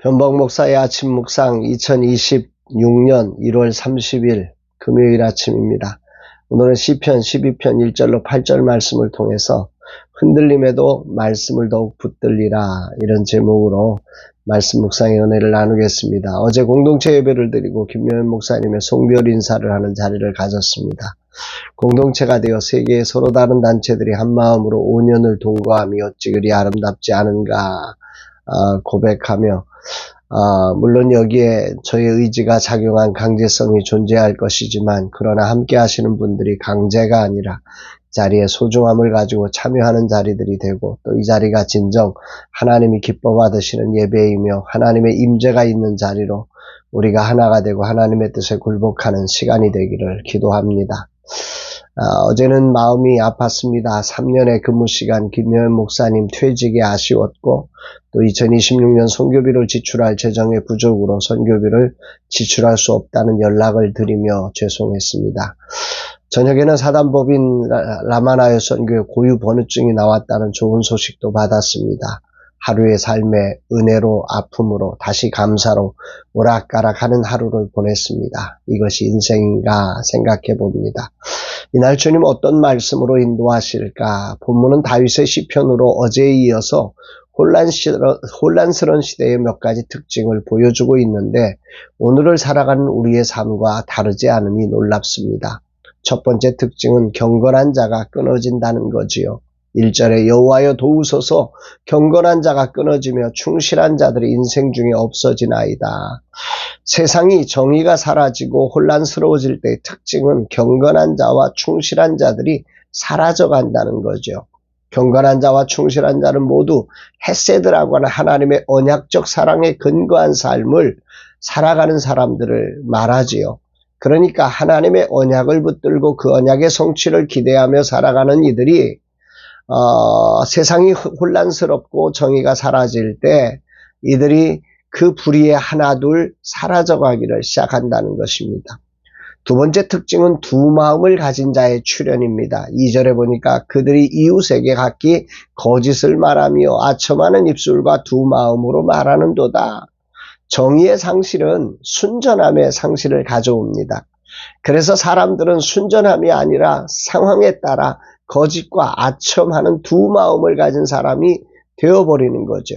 변복 목사의 아침 묵상 2026년 1월 30일 금요일 아침입니다. 오늘은 시편 12편 1절로 8절 말씀을 통해서 흔들림에도 말씀을 더욱 붙들리라, 이런 제목으로 말씀 묵상의 은혜를 나누겠습니다. 어제 공동체 예배를 드리고 김명현 목사님의 송별 인사를 하는 자리를 가졌습니다. 공동체가 되어 세계의 서로 다른 단체들이 한마음으로 5년을 동거함이 어찌 그리 아름답지 않은가 고백하며, 물론 여기에 저의 의지가 작용한 강제성이 존재할 것이지만, 그러나 함께 하시는 분들이 강제가 아니라 자리에 소중함을 가지고 참여하는 자리들이 되고, 또 이 자리가 진정 하나님이 기뻐 받으시는 예배이며 하나님의 임재가 있는 자리로 우리가 하나가 되고 하나님의 뜻에 굴복하는 시간이 되기를 기도합니다. 어제는 마음이 아팠습니다. 3년의 근무시간 김명현 목사님 퇴직이 아쉬웠고, 또 2026년 선교비를 지출할 재정의 부족으로 선교비를 지출할 수 없다는 연락을 드리며 죄송했습니다. 저녁에는 사단법인 라마나요 선교회 고유 번호증이 나왔다는 좋은 소식도 받았습니다. 하루의 삶의 은혜로, 아픔으로, 다시 감사로 오락가락하는 하루를 보냈습니다. 이것이 인생인가 생각해 봅니다. 이날 주님 어떤 말씀으로 인도하실까? 본문은 다윗의 시편으로 어제에 이어서 혼란스러운 시대의 몇 가지 특징을 보여주고 있는데, 오늘을 살아가는 우리의 삶과 다르지 않으니 놀랍습니다. 첫 번째 특징은 경건한 자가 끊어진다는 거지요. 1절에 여호와여 도우소서, 경건한 자가 끊어지며 충실한 자들이 인생 중에 없어지나이다. 세상이 정의가 사라지고 혼란스러워질 때의 특징은 경건한 자와 충실한 자들이 사라져 간다는 거죠. 경건한 자와 충실한 자는 모두 헤세드라고 하는 하나님의 언약적 사랑에 근거한 삶을 살아가는 사람들을 말하지요. 그러니까 하나님의 언약을 붙들고 그 언약의 성취를 기대하며 살아가는 이들이 세상이 혼란스럽고 정의가 사라질 때 이들이 그 불의에 하나둘 사라져가기를 시작한다는 것입니다. 두 번째 특징은 두 마음을 가진 자의 출현입니다. 2절에 보니까 그들이 이웃에게 각기 거짓을 말하며 아첨하는 입술과 두 마음으로 말하는도다. 정의의 상실은 순전함의 상실을 가져옵니다. 그래서 사람들은 순전함이 아니라 상황에 따라 거짓과 아첨하는 두 마음을 가진 사람이 되어버리는 거죠.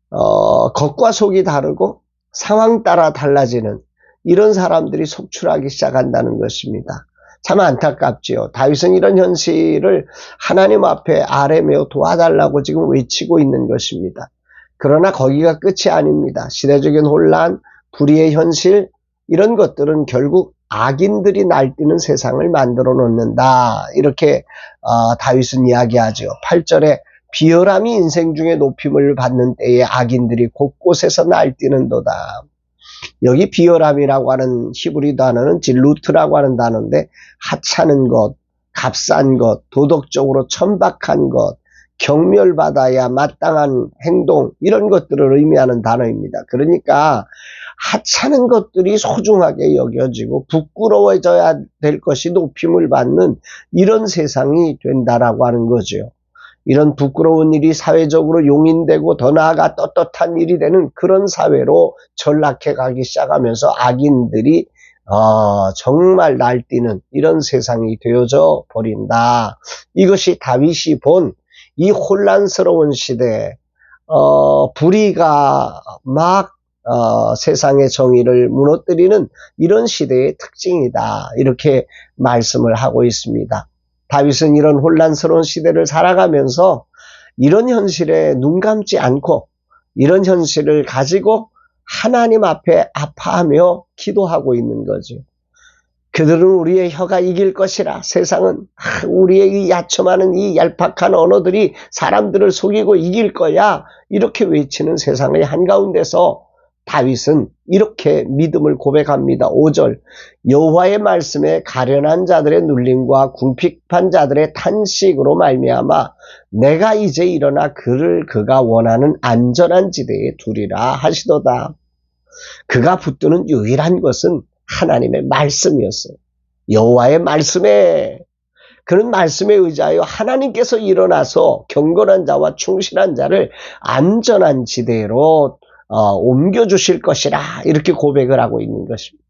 겉과 속이 다르고 상황 따라 달라지는 이런 사람들이 속출하기 시작한다는 것입니다. 참 안타깝지요. 다윗은 이런 현실을 하나님 앞에 아뢰며 도와달라고 지금 외치고 있는 것입니다. 그러나 거기가 끝이 아닙니다. 시대적인 혼란, 불의의 현실, 이런 것들은 결국 악인들이 날뛰는 세상을 만들어 놓는다, 이렇게 다윗은 이야기하죠. 8절에 비열함이 인생 중에 높임을 받는 때에 악인들이 곳곳에서 날뛰는도다. 여기 비열함이라고 하는 히브리 단어는 질루트라고 하는 단어인데, 하찮은 것, 값싼 것, 도덕적으로 천박한 것, 경멸받아야 마땅한 행동, 이런 것들을 의미하는 단어입니다. 그러니까 하찮은 것들이 소중하게 여겨지고 부끄러워져야 될 것이 높임을 받는 이런 세상이 된다라고 하는 거죠. 이런 부끄러운 일이 사회적으로 용인되고 더 나아가 떳떳한 일이 되는 그런 사회로 전락해 가기 시작하면서 악인들이 정말 날뛰는 이런 세상이 되어져 버린다. 이것이 다윗이 본 이 혼란스러운 시대, 불의가 막 세상의 정의를 무너뜨리는 이런 시대의 특징이다, 이렇게 말씀을 하고 있습니다. 다윗은 이런 혼란스러운 시대를 살아가면서 이런 현실에 눈 감지 않고 이런 현실을 가지고 하나님 앞에 아파하며 기도하고 있는 거죠. 그들은 우리의 혀가 이길 것이라, 세상은 우리의 이 야첨하는 이 얄팍한 언어들이 사람들을 속이고 이길 거야, 이렇게 외치는 세상의 한가운데서 다윗은 이렇게 믿음을 고백합니다. 5절 여호와의 말씀에 가련한 자들의 눌림과 궁핍한 자들의 탄식으로 말미암아 내가 이제 일어나 그를 그가 원하는 안전한 지대에 두리라 하시도다. 그가 붙드는 유일한 것은 하나님의 말씀이었어요. 여호와의 말씀에, 그런 말씀에 의지하여 하나님께서 일어나서 경건한 자와 충실한 자를 안전한 지대로 옮겨주실 것이라 이렇게 고백을 하고 있는 것입니다.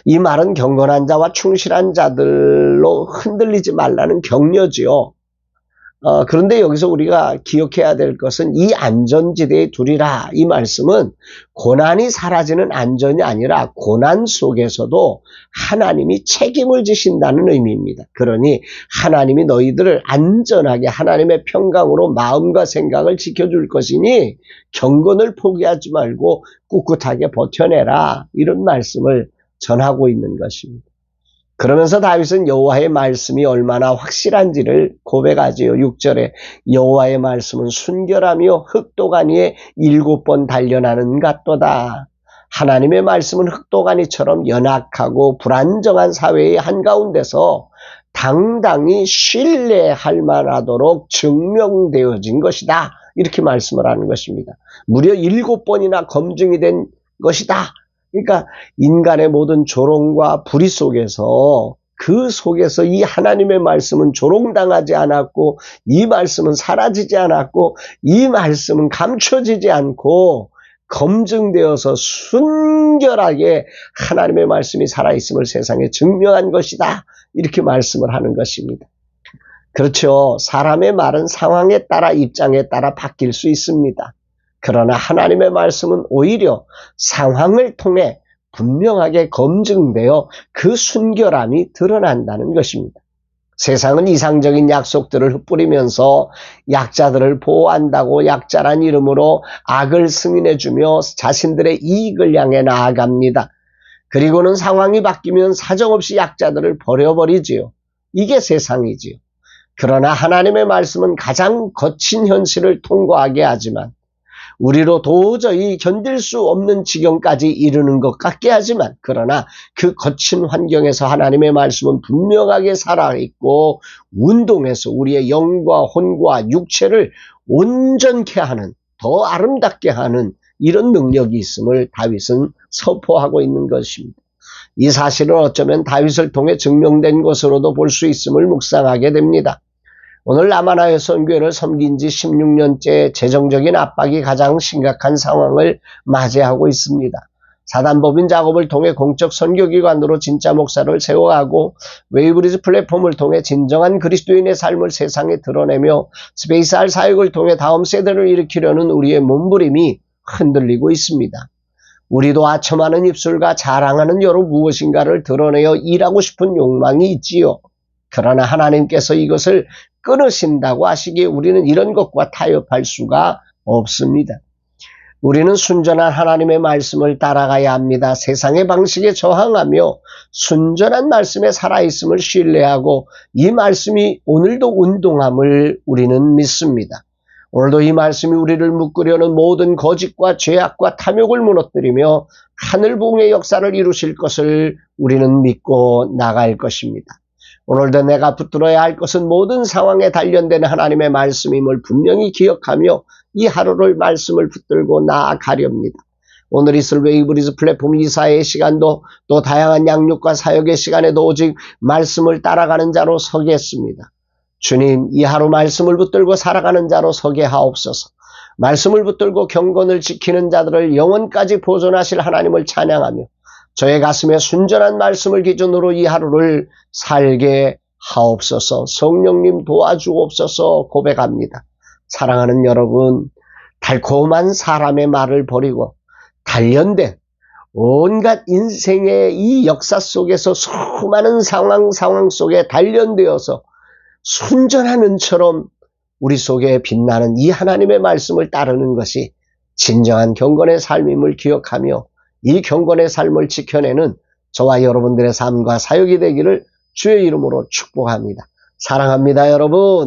이 말은 경건한 자와 충실한 자들로 흔들리지 말라는 격려지요. 그런데 여기서 우리가 기억해야 될 것은 이 안전지대에 두리라 이 말씀은 고난이 사라지는 안전이 아니라 고난 속에서도 하나님이 책임을 지신다는 의미입니다. 그러니 하나님이 너희들을 안전하게 하나님의 평강으로 마음과 생각을 지켜줄 것이니 경건을 포기하지 말고 꿋꿋하게 버텨내라 이런 말씀을 전하고 있는 것입니다. 그러면서 다윗은 여호와의 말씀이 얼마나 확실한지를 고백하지요. 6절에 여호와의 말씀은 순결하며 흑도가니에 7번 단련하는 같도다. 하나님의 말씀은 흑도가니처럼 연약하고 불안정한 사회의 한가운데서 당당히 신뢰할 만하도록 증명되어진 것이다. 이렇게 말씀을 하는 것입니다. 무려 7번이나 검증이 된 것이다. 그러니까 인간의 모든 조롱과 불의 속에서 그 속에서 이 하나님의 말씀은 조롱당하지 않았고 이 말씀은 사라지지 않았고 이 말씀은 감춰지지 않고 검증되어서 순결하게 하나님의 말씀이 살아있음을 세상에 증명한 것이다. 이렇게 말씀을 하는 것입니다. 그렇죠. 사람의 말은 상황에 따라 입장에 따라 바뀔 수 있습니다. 그러나 하나님의 말씀은 오히려 상황을 통해 분명하게 검증되어 그 순결함이 드러난다는 것입니다. 세상은 이상적인 약속들을 흩뿌리면서 약자들을 보호한다고 약자란 이름으로 악을 승인해주며 자신들의 이익을 향해 나아갑니다. 그리고는 상황이 바뀌면 사정없이 약자들을 버려버리지요. 이게 세상이지요. 그러나 하나님의 말씀은 가장 거친 현실을 통과하게 하지만 우리로 도저히 견딜 수 없는 지경까지 이르는 것 같게 하지만 그러나 그 거친 환경에서 하나님의 말씀은 분명하게 살아있고 운동해서 우리의 영과 혼과 육체를 온전케 하는 더 아름답게 하는 이런 능력이 있음을 다윗은 선포하고 있는 것입니다. 이 사실은 어쩌면 다윗을 통해 증명된 것으로도 볼 수 있음을 묵상하게 됩니다. 오늘 남한하여 선교회를 섬긴 지 16년째 재정적인 압박이 가장 심각한 상황을 맞이하고 있습니다. 사단법인 작업을 통해 공적 선교기관으로 진짜 목사를 세워가고 웨이브리지 플랫폼을 통해 진정한 그리스도인의 삶을 세상에 드러내며 스페이스R 사역을 통해 다음 세대를 일으키려는 우리의 몸부림이 흔들리고 있습니다. 우리도 아첨하는 입술과 자랑하는 여로 무엇인가를 드러내어 일하고 싶은 욕망이 있지요. 그러나 하나님께서 이것을 끊으신다고 하시기에 우리는 이런 것과 타협할 수가 없습니다. 우리는 순전한 하나님의 말씀을 따라가야 합니다. 세상의 방식에 저항하며 순전한 말씀에 살아있음을 신뢰하고 이 말씀이 오늘도 운동함을 우리는 믿습니다. 오늘도 이 말씀이 우리를 묶으려는 모든 거짓과 죄악과 탐욕을 무너뜨리며 하늘봉의 역사를 이루실 것을 우리는 믿고 나갈 것입니다. 오늘도 내가 붙들어야 할 것은 모든 상황에 단련된 하나님의 말씀임을 분명히 기억하며 이 하루를 말씀을 붙들고 나아가렵니다. 오늘 있을 웨이브리즈 플랫폼 이사의 시간도 또 다양한 양육과 사역의 시간에도 오직 말씀을 따라가는 자로 서겠습니다. 주님, 이 하루 말씀을 붙들고 살아가는 자로 서게 하옵소서. 말씀을 붙들고 경건을 지키는 자들을 영원까지 보존하실 하나님을 찬양하며 저의 가슴에 순전한 말씀을 기준으로 이 하루를 살게 하옵소서. 성령님 도와주옵소서 고백합니다. 사랑하는 여러분, 달콤한 사람의 말을 버리고 단련된 온갖 인생의 이 역사 속에서 수많은 상황 속에 단련되어서 순전한 은처럼 우리 속에 빛나는 이 하나님의 말씀을 따르는 것이 진정한 경건의 삶임을 기억하며 이 경건의 삶을 지켜내는 저와 여러분들의 삶과 사역이 되기를 주의 이름으로 축복합니다. 사랑합니다, 여러분.